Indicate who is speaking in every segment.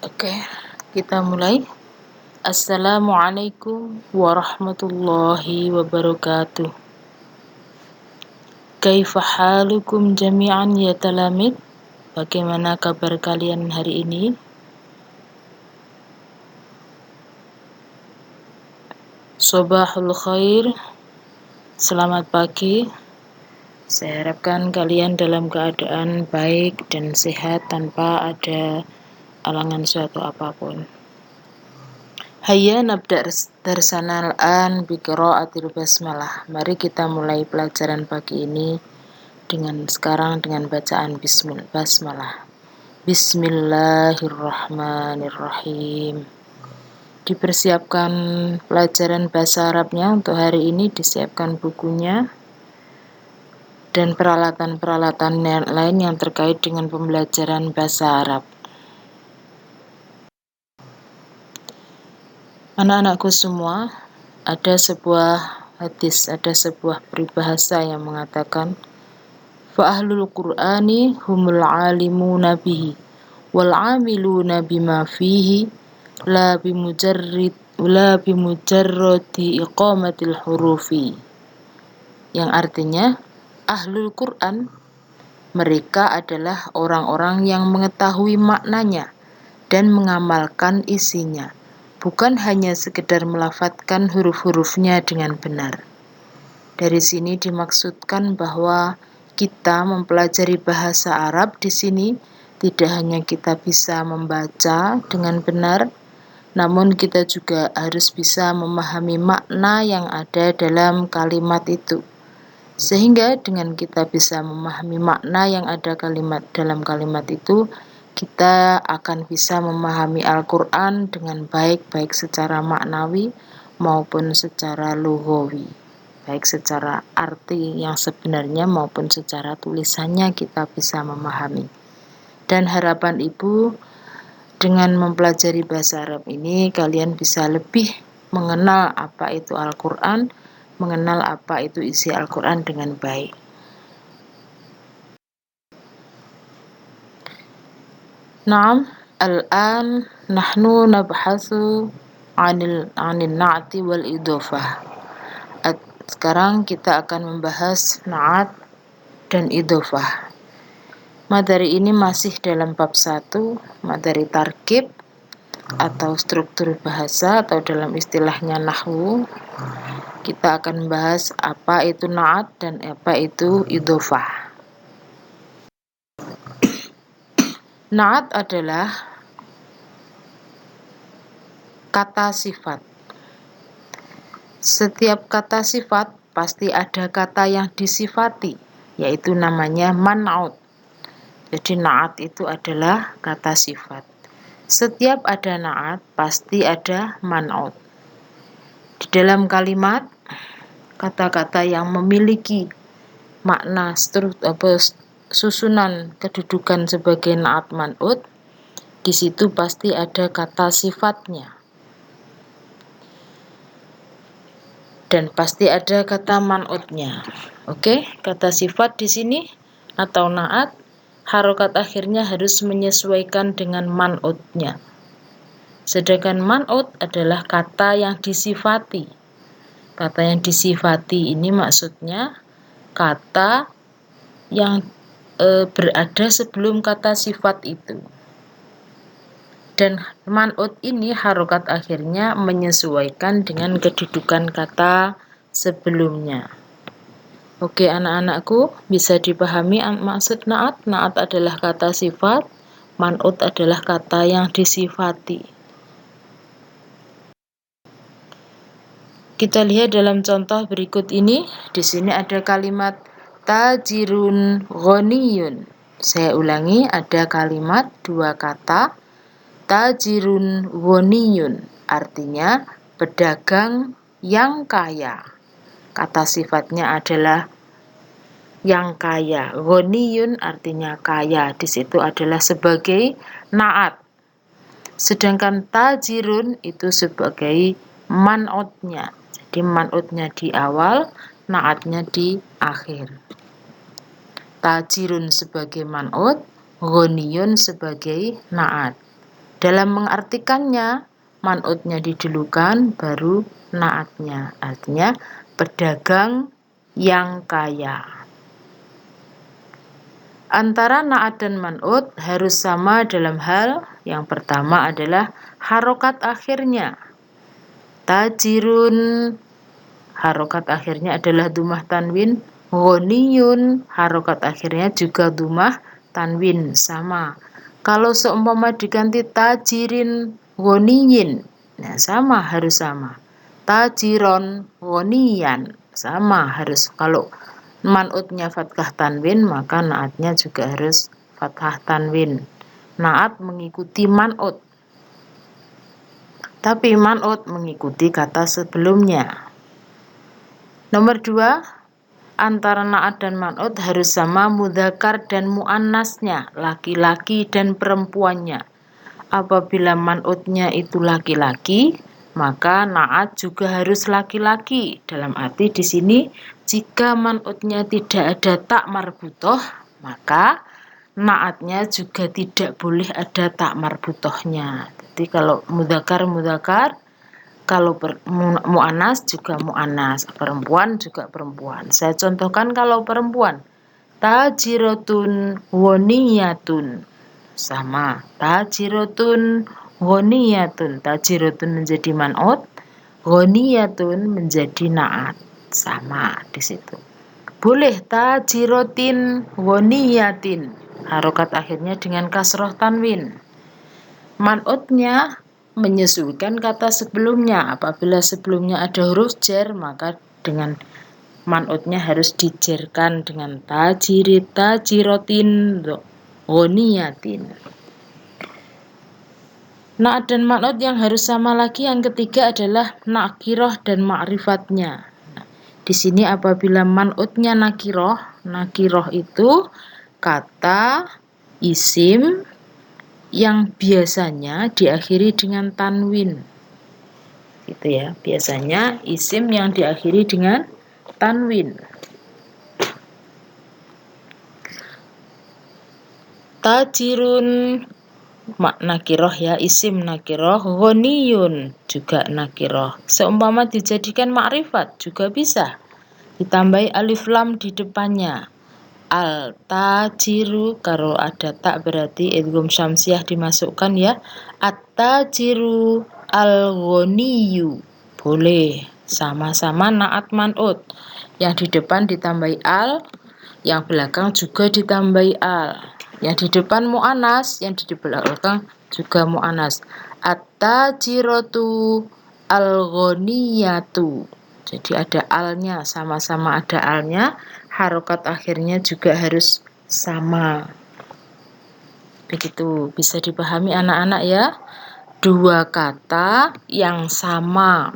Speaker 1: Oke, kita mulai. Assalamualaikum warahmatullahi wabarakatuh. Kaifa halukum jami'an ya talamid? Bagaimana kabar kalian hari ini? Sobahul khair. Selamat pagi. Saya harapkan kalian dalam keadaan baik dan sehat tanpa ada alangan suatu apapun. Hayya nabda darsana al-an bi qiraatil basmalah. Mari kita mulai pelajaran pagi ini dengan bacaan basmalah. Bismillahirrahmanirrahim. Dipersiapkan pelajaran bahasa Arabnya untuk hari ini, disiapkan bukunya dan peralatan-peralatan lain yang terkait dengan pembelajaran bahasa Arab. Anak-anakku semua, ada sebuah hadis, ada sebuah peribahasa yang mengatakan fa'ahlul qur'ani humul alimuna bihi wal amiluna bima fihi la bimujarradi iqamatil hurufi, yang artinya ahlul Qur'an mereka adalah orang-orang yang mengetahui maknanya dan mengamalkan isinya, bukan hanya sekedar melafadzkan huruf-hurufnya dengan benar. Dari sini dimaksudkan bahwa kita mempelajari bahasa Arab di sini tidak hanya kita bisa membaca dengan benar, namun kita juga harus bisa memahami makna yang ada dalam kalimat itu. Sehingga dengan kita bisa memahami makna yang ada dalam kalimat itu, kita akan bisa memahami Al-Quran dengan baik secara maknawi maupun secara lughawi, baik secara arti yang sebenarnya maupun secara tulisannya kita bisa memahami. Dan harapan Ibu, dengan mempelajari bahasa Arab ini, kalian bisa lebih mengenal apa itu Al-Quran, mengenal apa itu isi Al-Quran dengan baik. Naam, al-an nahnu nabhasu anil na'ti wal idhofah. Sekarang kita akan membahas na'at dan idhofah. Materi ini masih dalam bab 1, materi tarkib atau struktur bahasa, atau dalam istilahnya nahwu. Kita akan membahas apa itu na'at dan apa itu idhofah. Na'at adalah kata sifat. Setiap kata sifat pasti ada kata yang disifati, yaitu namanya man'ut. Jadi na'at itu adalah kata sifat. Setiap ada na'at pasti ada man'ut. Di dalam kalimat, kata-kata yang memiliki makna susunan kedudukan sebagai na'at man'ut, di situ pasti ada kata sifatnya. Dan pasti ada kata man'utnya. Oke, kata sifat di sini atau na'at, harokat akhirnya harus menyesuaikan dengan man'utnya. Sedangkan man'ut adalah kata yang disifati. Kata yang disifati ini maksudnya kata yang berada sebelum kata sifat itu. Dan man'ut ini harokat akhirnya menyesuaikan dengan kedudukan kata sebelumnya. Oke anak-anakku, bisa dipahami maksud na'at? Na'at adalah kata sifat, man'ut adalah kata yang disifati. Kita lihat dalam contoh berikut ini. Di sini ada kalimat tajirun ghaniyun. Saya ulangi, ada kalimat dua kata tajirun ghaniyun, artinya pedagang yang kaya. Kata sifatnya adalah yang kaya. Ghaniyun artinya kaya. Di situ adalah sebagai na'at. Sedangkan tajirun itu sebagai man'utnya. Jadi man'utnya di awal, na'atnya di akhir. Tajirun sebagai man'ut, ghaniyun sebagai na'at. Dalam mengartikannya, man'utnya didulukan baru na'atnya. Artinya pedagang yang kaya. Antara na'at dan man'ut harus sama dalam hal yang pertama adalah harokat akhirnya. Tajirun, harokat akhirnya adalah dumah tanwin. Ghaniyun, harokat akhirnya juga dumah tanwin, sama. Kalau seumpama diganti tajirin ghaniyin, nah sama, harus sama. Tajiron ghaniyan, sama, harus. Kalau man'utnya fathah tanwin, maka naatnya juga harus fathah tanwin. Naat mengikuti man'ut, tapi man'ut mengikuti kata sebelumnya. Nomor 2, antara naat dan man'ut harus sama mudzakkar dan muannasnya, laki-laki dan perempuannya. Apabila man'utnya itu laki-laki, maka naat juga harus laki-laki. Dalam arti di sini, jika man'utnya tidak ada tak marbutoh, maka naatnya juga tidak boleh ada tak marbutohnya. Jadi kalau mudzakkar, kalau mu'annas juga mu'annas, perempuan juga perempuan. Saya contohkan kalau perempuan, tajiratun ghaniyatun, sama, tajiratun ghaniyatun. Tajiratun menjadi man'ut, ghaniyatun menjadi na'at, sama di situ. Boleh tajiratin ghaniyatin, harokat akhirnya dengan kasroh tanwin. Man'utnya menyesuaikan kata sebelumnya. Apabila sebelumnya ada huruf jar, maka dengan man'utnya harus dijerkan dengan tajirit, tajirotin, ghaniyatin. Na'at dan man'ut yang harus sama lagi yang ketiga adalah nakiroh dan ma'rifatnya. Di sini apabila man'utnya nakiroh itu kata isim yang biasanya diakhiri dengan tanwin. Gitu ya, biasanya isim yang diakhiri dengan tanwin. Tajirun nakiroh ya, isim nakiroh. Ghaniyun juga nakiroh. Seumpama dijadikan ma'rifat juga bisa. Ditambahi alif lam di depannya. Al-tajiru, kalau ada tak berarti idgham syamsiah dimasukkan ya. At-tajiru al-ghaniyu. Boleh. Sama-sama naat man'ut. Yang di depan ditambahi al, yang belakang juga ditambahi al. Yang di depan mu'anas, yang di belakang juga mu'anas. At-tajiratu al-ghaniyatu. Jadi ada alnya, sama-sama ada alnya. Harokat akhirnya juga harus sama. Begitu, bisa dipahami anak-anak ya. Dua kata yang sama,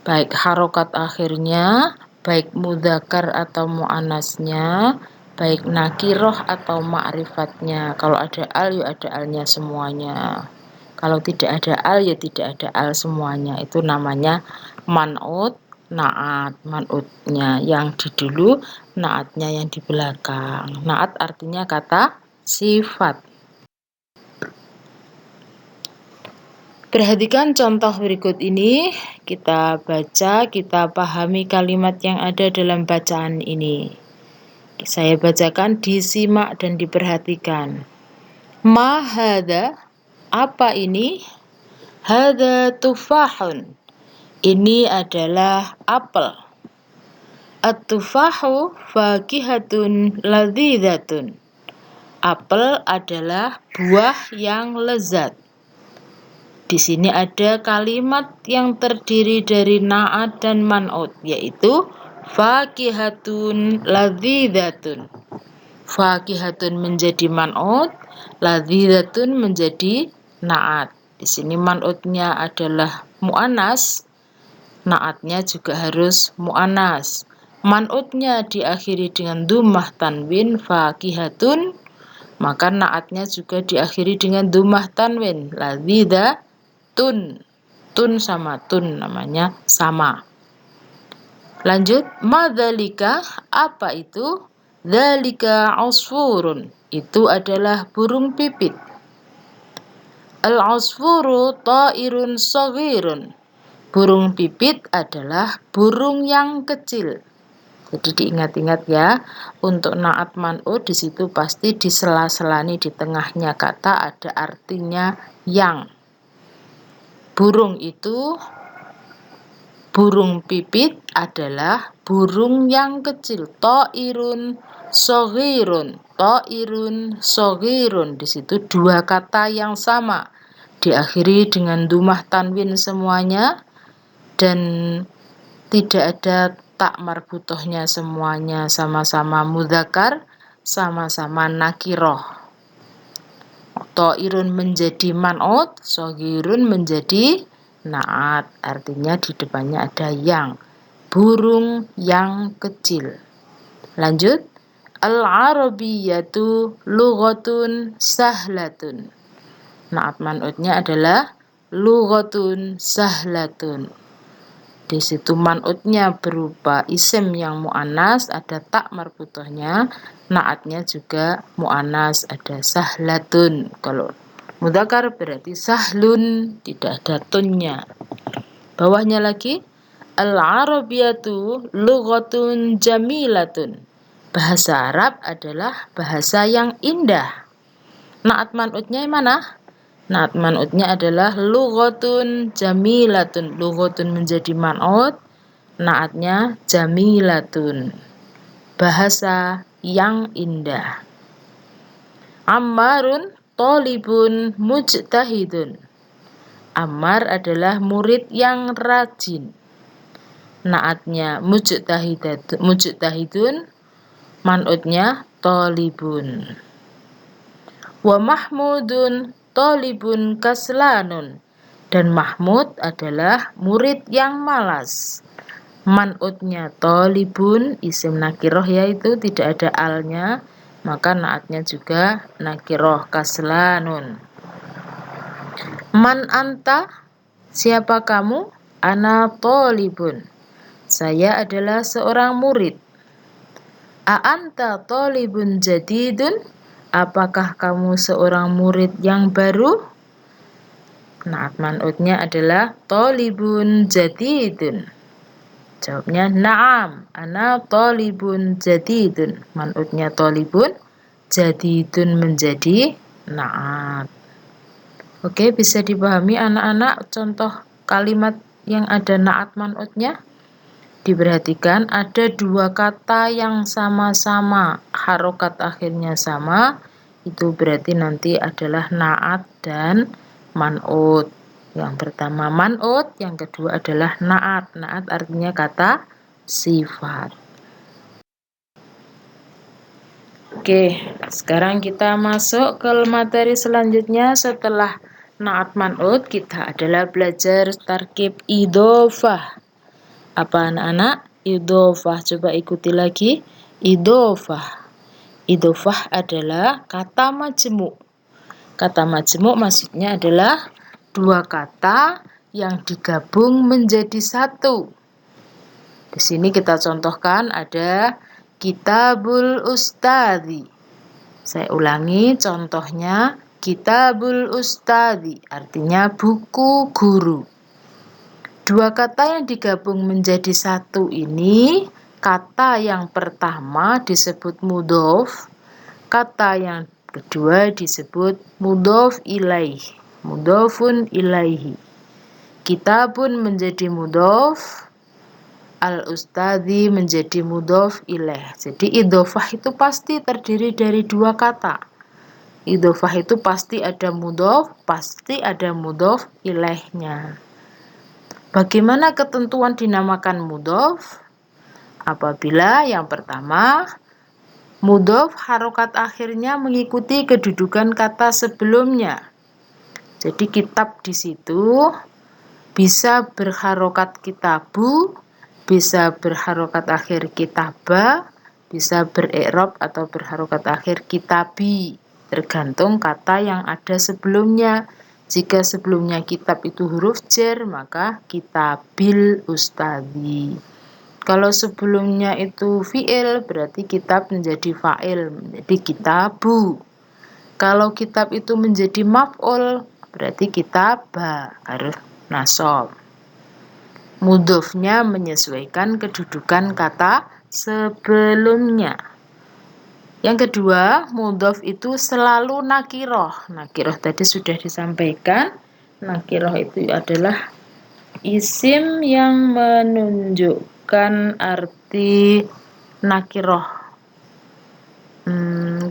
Speaker 1: baik harokat akhirnya, baik mudzakkar atau muannasnya, baik nakiroh atau ma'rifatnya. Kalau ada al, ya ada alnya semuanya. Kalau tidak ada al, ya tidak ada al semuanya. Itu namanya man'ut, na'at. Man'utnya yang di dulu, na'atnya yang di belakang. Na'at artinya kata sifat. Perhatikan contoh berikut ini. Kita baca, kita pahami kalimat yang ada dalam bacaan ini. Saya bacakan, disimak dan diperhatikan. Ma hadza, apa ini? Hadza tufahun, ini adalah apel. At-tufahu fakihatun ladzidatun, apel adalah buah yang lezat. Di sini ada kalimat yang terdiri dari na'at dan man'ut, yaitu fakihatun ladzidatun. Fakihatun menjadi man'ut, ladzidatun menjadi na'at. Di sini man'utnya adalah mu'annas, na'atnya juga harus mu'annas. Man'utnya diakhiri dengan dhammah tanwin fakihatun, maka na'atnya juga diakhiri dengan dhammah tanwin ladzidatun. Tun sama tun namanya sama. Lanjut, madzalika, apa itu? Dzalika usfurun, itu adalah burung pipit. Al-'asfuru ta'irun shaghirun. Burung pipit adalah burung yang kecil. Jadi diingat-ingat ya, untuk naat man'ut di situ pasti di sela-selani di tengahnya kata ada artinya yang. Burung pipit adalah burung yang kecil. Ta'irun shaghirun. Ta'irun shaghirun. Di situ dua kata yang sama. Diakhiri dengan dhammah tanwin semuanya dan tidak ada tak marbutohnya, semuanya sama-sama mudzakkar, sama-sama nakiroh. Ta'irun menjadi man'ut, shaghirun menjadi naat, artinya di depannya ada yang, burung yang kecil. Lanjut, al-arabiyyatu lughatun sahlatun. Naat man'utnya adalah lughatun sahlatun. Di situ man'utnya berupa isim yang mu'annas, ada tak marbutohnya, naatnya juga mu'annas, ada sahlatun. Kalau mudzakkar berarti sahlun, tidak ada tunnya. Bawahnya lagi, al-arabiyatu lughatun jamilatun. Bahasa Arab adalah bahasa yang indah. Naat man'utnya yang mana? Naat man'utnya adalah lughatun jamilatun. Lughatun menjadi man'ut, naatnya jamilatun. Bahasa yang indah. Ammarun thalibun mujtahidun. Ammar adalah murid yang rajin. Naatnya mujtahidun, man'utnya thalibun. Wa Mahmudun thalibun kaslanun. Dan Mahmud adalah murid yang malas. Man'utnya thalibun, isim nakiroh yaitu tidak ada alnya, maka naatnya juga nakiroh kaslanun. Man anta, siapa kamu? Ana thalibun, saya adalah seorang murid. A anta thalibun jadidun, apakah kamu seorang murid yang baru? Naat man'utnya adalah thalibun jadidun. Jawabnya na'am, ana thalibun jadidun. Man'utnya thalibun, jadidun menjadi na'at. Oke, bisa dipahami anak-anak contoh kalimat yang ada na'at man'utnya? Diperhatikan ada dua kata yang sama-sama, harokat akhirnya sama, itu berarti nanti adalah na'at dan man'ut. Yang pertama man'ut, yang kedua adalah na'at. Na'at artinya kata sifat. Oke, sekarang kita masuk ke materi selanjutnya. Setelah na'at man'ut, kita adalah belajar tarkib idhofah. Apa anak-anak? Idhofah. Coba ikuti lagi. Idhofah. Idhofah adalah kata majmu'. Kata majmu' maksudnya adalah dua kata yang digabung menjadi satu. Di sini kita contohkan ada Kitabul Ustadzi. Saya ulangi contohnya, Kitabul Ustadzi artinya buku guru. Dua kata yang digabung menjadi satu ini, kata yang pertama disebut mudhof, kata yang kedua disebut mudhof ilaih, mudhofun ilaihi. Kitabun menjadi mudhof, al-ustadzi menjadi mudhof ilaih. Jadi idhofah itu pasti terdiri dari dua kata. Idhofah itu pasti ada mudhof, pasti ada mudhof ilaihnya. Bagaimana ketentuan dinamakan mudhof? Apabila yang pertama, mudhof harokat akhirnya mengikuti kedudukan kata sebelumnya. Jadi kitab di situ bisa berharokat kitabu, bisa berharokat akhir kitaba, bisa bere'rob atau berharokat akhir kitabi, tergantung kata yang ada sebelumnya. Jika sebelumnya kitab itu huruf jar, maka kitabil ustadzi. Kalau sebelumnya itu fi'il, berarti kitab menjadi fa'il, menjadi kitabu. Kalau kitab itu menjadi maf'ul, berarti kitaba harus nasab. Mudhofnya menyesuaikan kedudukan kata sebelumnya. Yang kedua, mudhof itu selalu nakiroh. Nakiroh tadi sudah disampaikan. Nakiroh itu adalah isim yang menunjukkan arti nakiroh.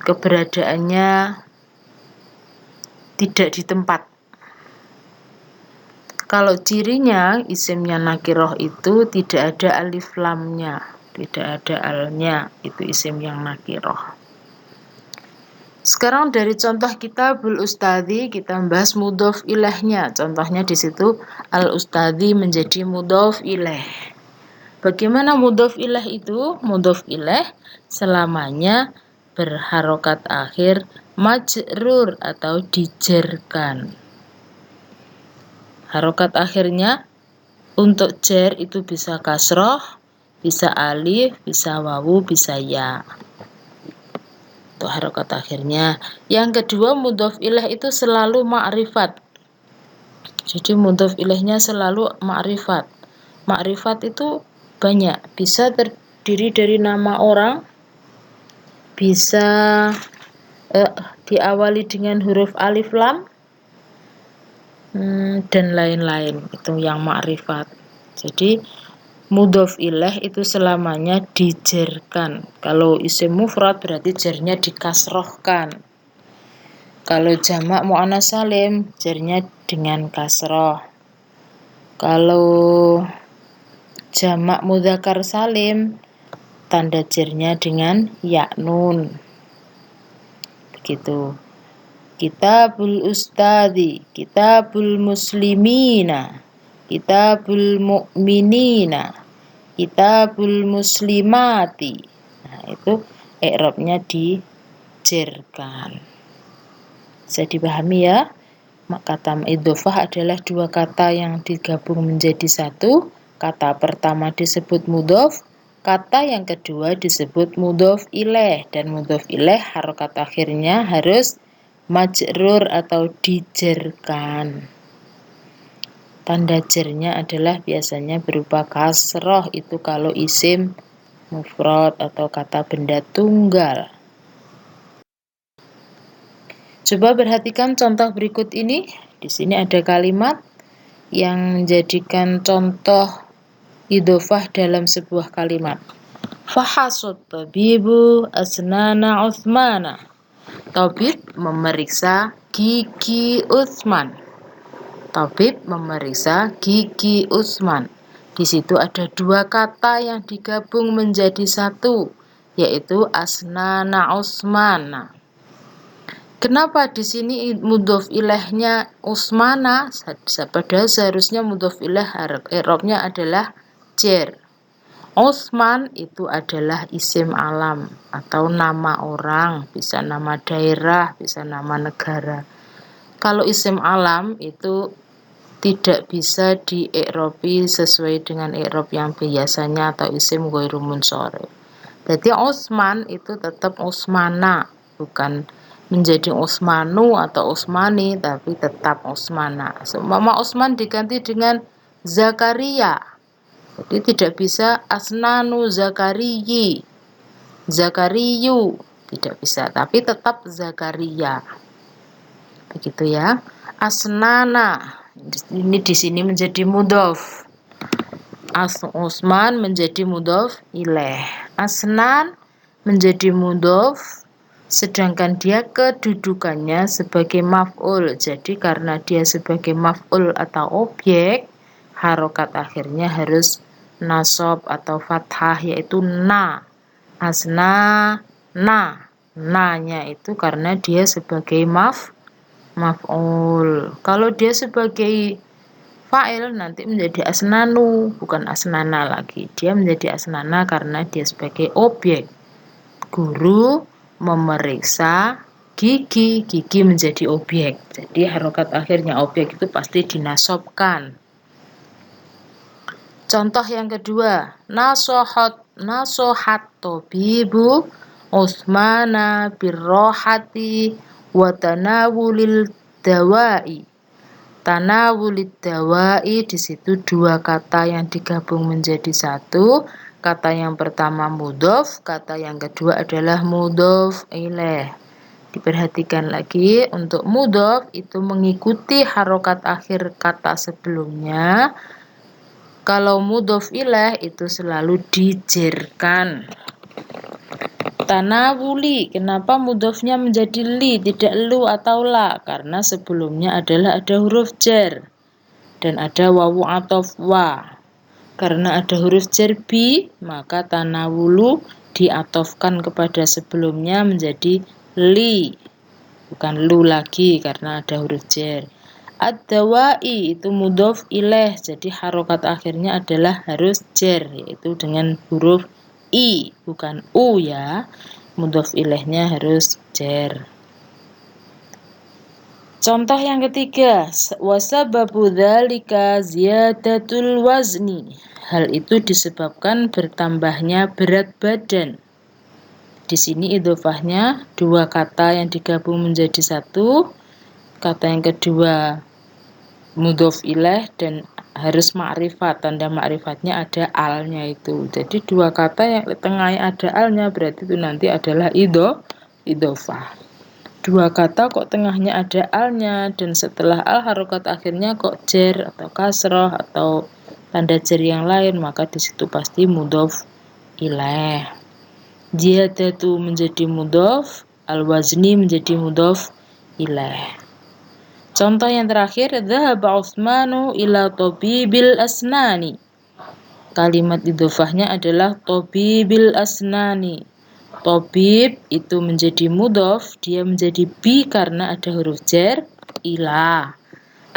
Speaker 1: Keberadaannya tidak di tempat. Kalau cirinya isimnya nakiroh itu tidak ada alif lamnya, tidak ada alnya, itu isim yang nakiroh. Sekarang dari contoh kitabul ustadzi kita bahas mudhof ilaihnya. Contohnya di situ al ustadzi menjadi mudhof ilaih. Bagaimana mudhof ilaih itu? Mudhof ilaih selamanya berharokat akhir majrur atau dijerkan. Harokat akhirnya untuk jar itu bisa kasroh, bisa alif, bisa wawu, bisa ya. Untuk harokat akhirnya. Yang kedua, mudhof ilaih itu selalu ma'rifat. Jadi mudhof ilaihnya selalu ma'rifat. Ma'rifat itu banyak. Bisa terdiri dari nama orang, bisa diawali dengan huruf alif lam, dan lain-lain, itu yang ma'rifat. Jadi mudhof ilaih itu selamanya dijerkan. Kalau isim mufrad berarti jarnya dikasrohkan. Kalau jamak muannats salim jarnya dengan kasroh. Kalau jamak mudzakkar salim tanda jarnya dengan ya nun. Begitu. Kitabul ustadzi, kitabul muslimina, kitabul mu'minina, kitabul muslimati. Nah, itu i'rabnya dijerkan. Bisa dipahami ya? Kata idhofah adalah dua kata yang digabung menjadi satu. Kata pertama disebut mudhof, kata yang kedua disebut mudhof ilaih, dan mudhof ilaih harokat akhirnya harus majrur atau dijerkan. Tanda jernya adalah biasanya berupa kasroh, itu kalau isim mufrad atau kata benda tunggal. Coba perhatikan contoh berikut ini. Di sini ada kalimat yang menjadikan contoh idhofah dalam sebuah kalimat. Fahasut tabibu asnana Utsmana. Tabib memeriksa gigi Utsman. Tabib memeriksa gigi Utsman. Di situ ada dua kata yang digabung menjadi satu, yaitu asnana Utsmana. Kenapa di sini mudhof ilaihnya Utsmana? Padahal seharusnya mudhof ilaih i'rabnya adalah jar. Utsman itu adalah isim alam atau nama orang, bisa nama daerah, bisa nama negara. Kalau isim alam itu tidak bisa di-i'rabi sesuai dengan i'rab yang biasanya atau isim ghairu munsharif. Jadi Utsman itu tetap Utsmana, bukan menjadi Utsmanu atau Utsmani, tapi tetap Utsmana. Seumpama Utsman diganti dengan Zakaria, jadi tidak bisa asnanu Zakariyi, Zakariyu, tidak bisa, tapi tetap Zakaria. Begitu ya. Asnana ini di sini menjadi mudhof. Utsman menjadi mudhof ilaih. Asnan menjadi mudhof, sedangkan dia kedudukannya sebagai maf'ul. Jadi karena dia sebagai maf'ul atau objek, harokat akhirnya harus nasab atau fathah, yaitu na. Asna na. Na-nya itu karena dia sebagai maf'ul. Kalau dia sebagai fa'il nanti menjadi asnanu, bukan asnana lagi. Dia menjadi asnana karena dia sebagai objek. Guru memeriksa gigi, gigi menjadi objek. Jadi harokat akhirnya objek itu pasti dinasobkan. Contoh yang kedua, nasohat tabibu Utsmana birrohati wa tanawulil dawai. Tanawulid dawai, di situ dua kata yang digabung menjadi satu. Kata yang pertama mudhof, kata yang kedua adalah mudhof ilaih. Diperhatikan lagi, untuk mudhof itu mengikuti harokat akhir kata sebelumnya. Kalau mudhof ilaih itu selalu dijerkan. Tanawuli, kenapa mudhofnya menjadi li, tidak lu atau la? Karena sebelumnya adalah ada huruf jar dan ada wawu athof wa. Karena ada huruf jar bi, maka tanawulu diatofkan kepada sebelumnya menjadi li, bukan lu lagi karena ada huruf jar. Ad-dawai itu mudhof ilaih, jadi harokat akhirnya adalah harus jar, yaitu dengan huruf i, bukan u ya. Mudhof ilaihnya harus jar. Contoh yang ketiga, wasababu dzalika ziyadatul wazni. Hal itu disebabkan bertambahnya berat badan. Di sini idhofahnya dua kata yang digabung menjadi satu. Kata yang kedua mudhof ilaih dan harus ma'rifat, tanda ma'rifatnya ada alnya itu. Jadi dua kata yang di tengahnya ada alnya berarti itu nanti adalah idhofah. Dua kata kok tengahnya ada alnya dan setelah al harokat akhirnya kok jar atau kasroh atau tanda jar yang lain, maka di situ pasti mudhof ilaih. Ziyadatu menjadi mudhof, al-wazni menjadi mudhof ilaih. Contoh yang terakhir, dhahaba Utsmanu ila tabibil asnani. Kalimat idhofahnya adalah tabibil asnani. Tabib itu menjadi mudhof, dia menjadi bi karena ada huruf jar ila.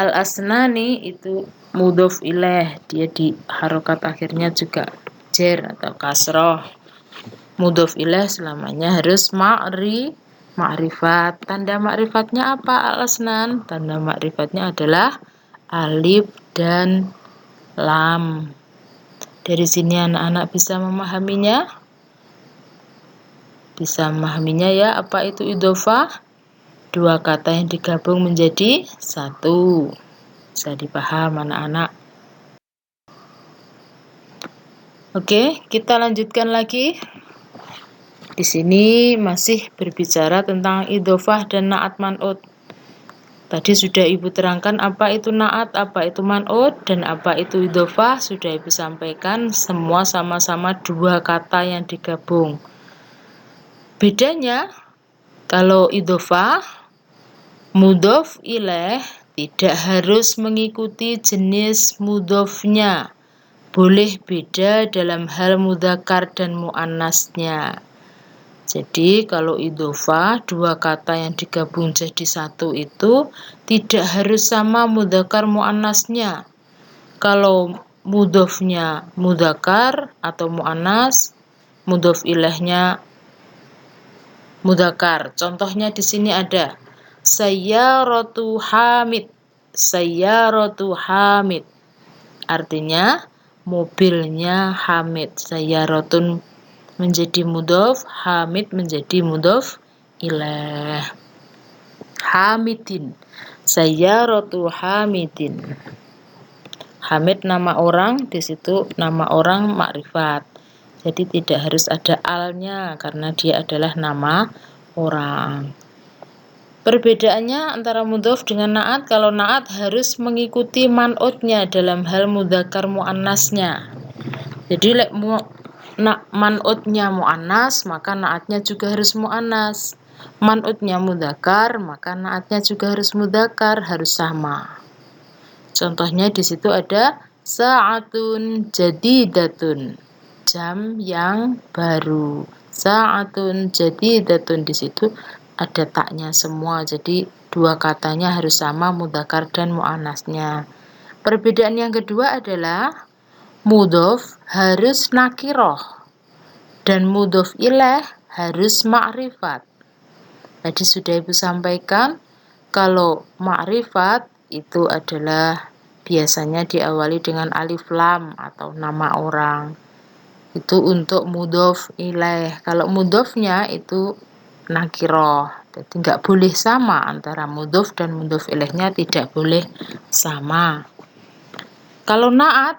Speaker 1: Al-asnani itu mudhof ilaih, dia di harokat akhirnya juga jar atau kasroh. Mudhof ilaih selamanya harus ma'rifat. Tanda ma'rifatnya apa al-asnan? Tanda ma'rifatnya adalah alif dan lam. Dari sini anak-anak bisa memahaminya? Bisa memahaminya ya, apa itu idhofah? Dua kata yang digabung menjadi satu. Bisa dipaham anak-anak? Oke, kita lanjutkan lagi. Di sini masih berbicara tentang idhofah dan na'at man'ut. Tadi sudah Ibu terangkan apa itu na'at, apa itu man'ut, dan apa itu idhofah. Sudah Ibu sampaikan, semua sama-sama dua kata yang digabung. Bedanya, kalau idhofah, mudhof ilaih tidak harus mengikuti jenis mudhofnya. Boleh beda dalam hal mudzakkar dan muannasnya. Jadi kalau idhofah, dua kata yang digabung jadi satu itu tidak harus sama mudzakkar muannasnya. Kalau mudhofnya mudzakkar atau muannas, mudhof ilaihnya mudzakkar. Contohnya di sini ada sayyaratu hamid. Sayyaratu hamid. Artinya mobilnya Hamid. Sayyaratun menjadi mudhof, Hamid menjadi mudhof ilaih. Hamidin. Sayyaratu Hamidin. Hamid nama orang, di situ nama orang makrifat. Jadi tidak harus ada alnya karena dia adalah nama orang. Perbedaannya antara mudhof dengan na'at, kalau na'at harus mengikuti man'utnya dalam hal mudzakkar muannasnya. Jadi man'utnya muannas, maka na'atnya juga harus muannas. Man'utnya mudzakkar, maka na'atnya juga harus mudzakkar, harus sama. Contohnya di situ ada sa'atun jadidatun, jam yang baru. Sa'atun jadidatun, di situ ada taknya semua. Jadi dua katanya harus sama mudzakkar dan muannasnya. Perbedaan yang kedua adalah mudhof harus nakiroh dan mudhof ilaih harus ma'rifat. Tadi sudah Ibu sampaikan, kalau ma'rifat itu adalah biasanya diawali dengan alif lam atau nama orang. Itu untuk mudhof ilaih. Kalau mudhofnya itu nakiroh. Jadi nggak boleh sama antara mudhof dan mudhof ilaihnya, tidak boleh sama. Kalau na'at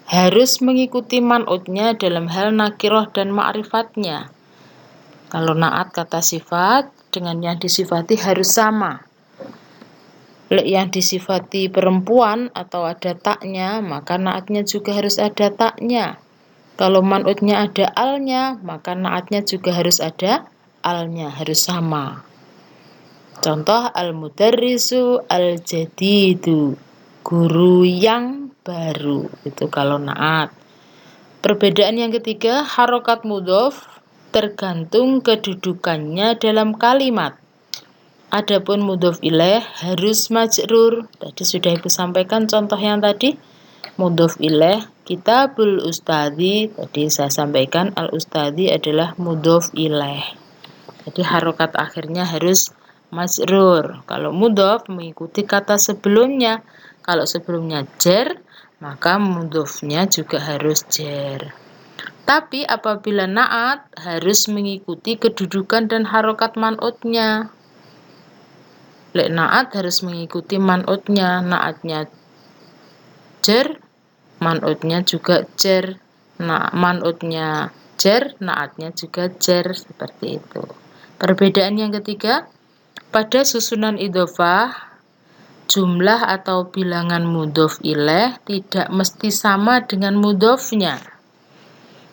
Speaker 1: harus mengikuti man'utnya dalam hal nakiroh dan ma'rifatnya. Kalau na'at kata sifat dengan yang disifati harus sama. Yang disifati perempuan atau ada taknya, maka na'atnya juga harus ada taknya. Kalau man'utnya ada alnya, maka na'atnya juga harus ada alnya, harus sama. Contoh al-mudarrisu al-jadidu, guru yang baru, itu kalau na'at. Perbedaan yang ketiga, harokat mudhof tergantung kedudukannya dalam kalimat. Adapun mudhof ilaih harus majrur. Tadi sudah Ibu sampaikan contoh yang tadi. Mudhof ilaih kitabul ustadzi, tadi saya sampaikan al-ustadzi adalah mudhof ilaih. Jadi harokat akhirnya harus majrur. Kalau mudhof mengikuti kata sebelumnya. Kalau sebelumnya jar, maka mudhofnya juga harus jar. Tapi apabila na'at harus mengikuti kedudukan dan harokat man'utnya. Na'at harus mengikuti man'utnya. Na'atnya jar, man'utnya juga jar. Man'utnya jar, na'atnya juga jar, seperti itu. Perbedaan yang ketiga, pada susunan idhofah, jumlah atau bilangan mudhof ilaih tidak mesti sama dengan mudhofnya.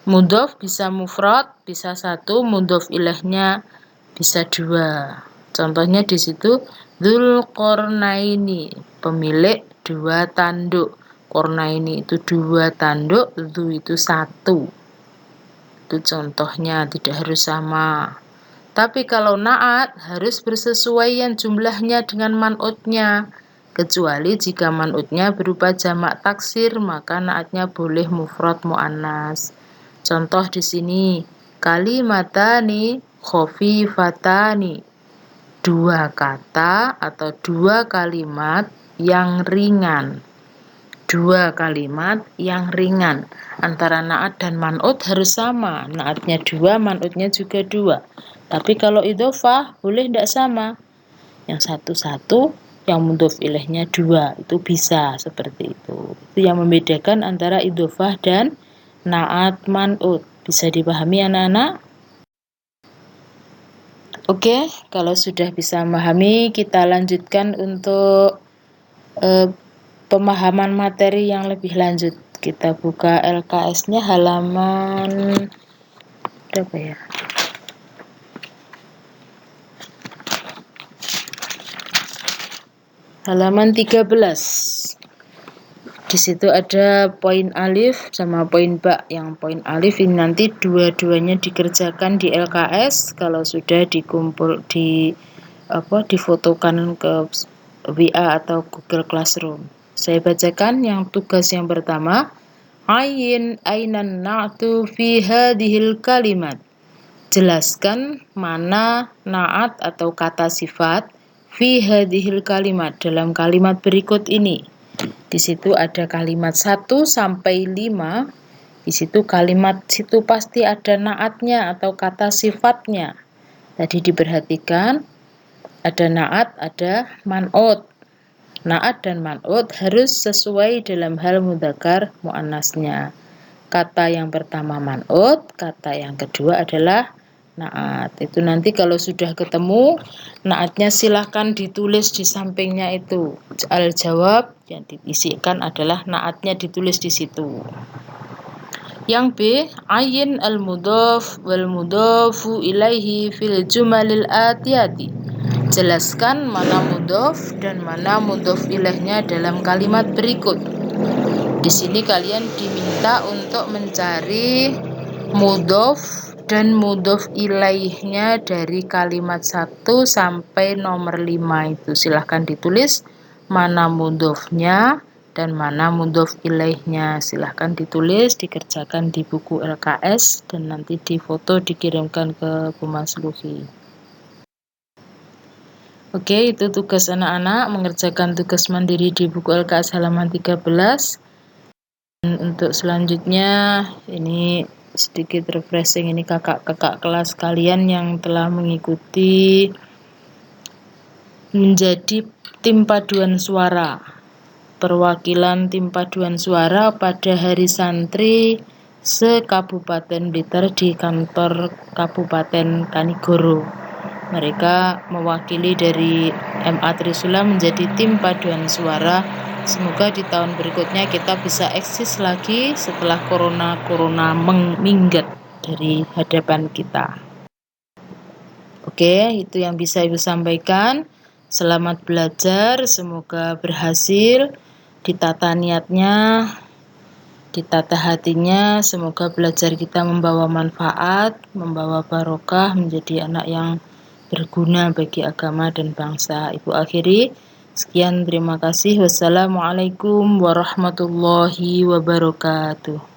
Speaker 1: Mudhof bisa mufrad, bisa satu, mudhof ilaihnya bisa dua. Contohnya di situ Dzulqarnaini, pemilik dua tanduk. Qarnaini itu dua tanduk, dzu itu satu. Itu contohnya, tidak harus sama. Tapi kalau na'at harus bersesuaian jumlahnya dengan man'utnya. Kecuali jika man'utnya berupa jamak taksir, maka na'atnya boleh mufrad mu'annas. Contoh di sini, kalimatani khofifatani. Dua kata atau dua kalimat yang ringan. Dua kalimat yang ringan. Antara na'at dan man'ut harus sama. Na'atnya dua, man'utnya juga dua. Tapi kalau idhofah boleh tidak sama. Yang satu-satu, yang mudhof ilaihnya dua. Itu bisa seperti itu. Itu yang membedakan antara idhofah dan na'at man'ut. Bisa dipahami anak-anak? Oke, kalau sudah bisa memahami, kita lanjutkan untuk pemahaman materi yang lebih lanjut. Kita buka LKS-nya halaman berapa ya? Halaman 13. Di situ ada poin alif sama poin ba. Yang poin alif ini nanti dua-duanya dikerjakan di LKS kalau sudah difotokan ke WA atau Google Classroom. Saya bacakan yang tugas yang pertama. Ainan na'tu fi hadhil kalimat. Jelaskan mana na'at atau kata sifat fi hadhil kalimat dalam kalimat berikut ini. Di situ ada kalimat 1 sampai 5. Di situ kalimat situ pasti ada na'atnya atau kata sifatnya. Tadi diperhatikan ada na'at, ada man'ut. Na'at dan man'ut harus sesuai dalam hal mudzakkar muannasnya. Kata yang pertama man'ut, kata yang kedua adalah na'at. Itu nanti kalau sudah ketemu na'atnya silahkan ditulis di sampingnya itu. Al-jawab yang diisikan adalah na'atnya ditulis di situ. Yang B, ayin al-mudhaf wal mudhafu ilaihi fil jumalil atiyati. Jelaskan mana mudhaf dan mana mudhaf ilaihnya dalam kalimat berikut. Di sini kalian diminta untuk mencari mudhaf dan mudhaf ilaihnya dari kalimat 1 sampai nomor 5 itu. Silahkan ditulis mana mudhafnya dan mana mudhaf ilaihnya. Silahkan ditulis, dikerjakan di buku LKS dan nanti difoto dikirimkan ke Bu Masluhi. Oke, itu tugas anak-anak mengerjakan tugas mandiri di buku LKS halaman 13. Dan untuk selanjutnya ini sedikit refreshing ini kakak-kakak kelas kalian yang telah mengikuti menjadi tim paduan suara, perwakilan tim paduan suara pada Hari Santri se-Kabupaten Blitar di kantor Kabupaten Kanigoro. Mereka mewakili dari MA Trisula menjadi tim paduan suara. Semoga di tahun berikutnya kita bisa eksis lagi setelah corona minggat dari hadapan kita. Oke, itu yang bisa Ibu sampaikan. Selamat belajar, semoga berhasil. Ditata niatnya, ditata hatinya, semoga belajar kita membawa manfaat, membawa barokah, menjadi anak yang berguna bagi agama dan bangsa. Ibu akhiri, sekian, terima kasih. Wassalamualaikum warahmatullahi wabarakatuh.